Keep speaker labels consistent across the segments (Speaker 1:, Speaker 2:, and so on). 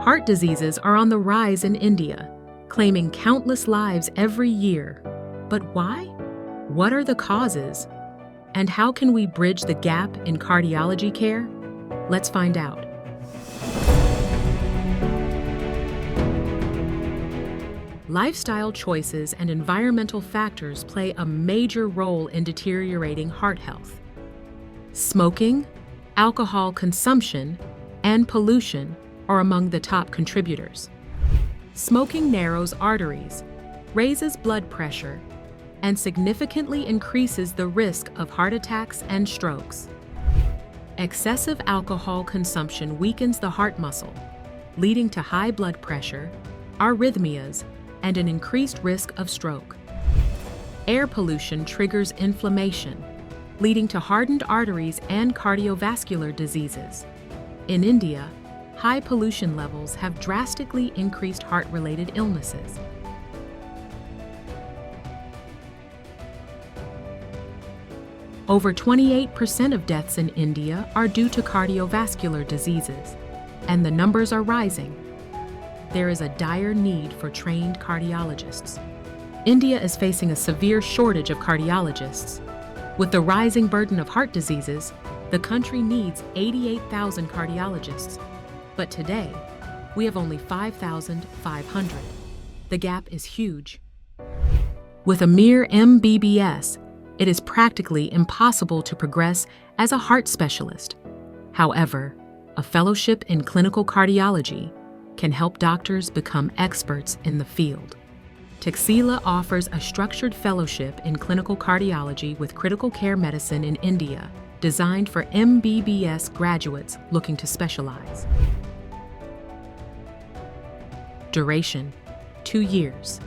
Speaker 1: Heart diseases are on the rise in India, claiming countless lives every year. But why? What are the causes? And how can we bridge the gap in cardiology care? Let's find out. Lifestyle choices and environmental factors play a major role in deteriorating heart health. Smoking, alcohol consumption, and pollution are among the top contributors. Smoking narrows arteries, raises blood pressure, and significantly increases the risk of heart attacks and strokes. Excessive alcohol consumption weakens the heart muscle, leading to high blood pressure, arrhythmias, and an increased risk of stroke. Air pollution triggers inflammation, leading to hardened arteries and cardiovascular diseases. In India, high pollution levels have drastically increased heart-related illnesses. Over 28% of deaths in India are due to cardiovascular diseases, and the numbers are rising. There is a dire need for trained cardiologists. India is facing a severe shortage of cardiologists. With the rising burden of heart diseases, the country needs 88,000 cardiologists. But today, we have only 5,500. The gap is huge. With a mere MBBS, it is practically impossible to progress as a heart specialist. However, a fellowship in clinical cardiology can help doctors become experts in the field. Texila offers a structured fellowship in clinical cardiology with critical care medicine in India, designed for MBBS graduates looking to specialize. Duration: 2 years.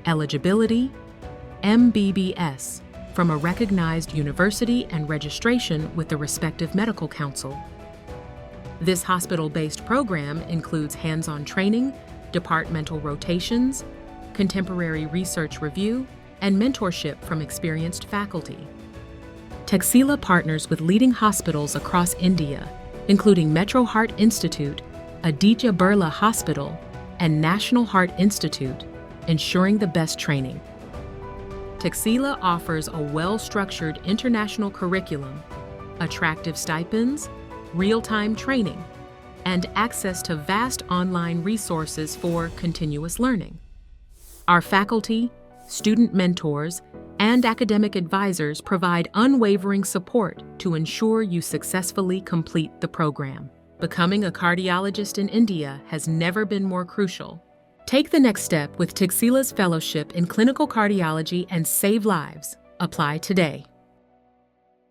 Speaker 1: Eligibility: MBBS from a recognized university and registration with the respective medical council. This hospital-based program includes hands-on training, departmental rotations, contemporary research review, and mentorship from experienced faculty. Texila partners with leading hospitals across India, including Metro Heart Institute, Aditya Birla Hospital, and National Heart Institute, ensuring the best training. Texila offers a well-structured international curriculum, attractive stipends, real-time training, and access to vast online resources for continuous learning. Our faculty, student mentors, and academic advisors provide unwavering support to ensure you successfully complete the program. Becoming a cardiologist in India has never been more crucial. Take the next step with Texila's fellowship in clinical cardiology and save lives. Apply today.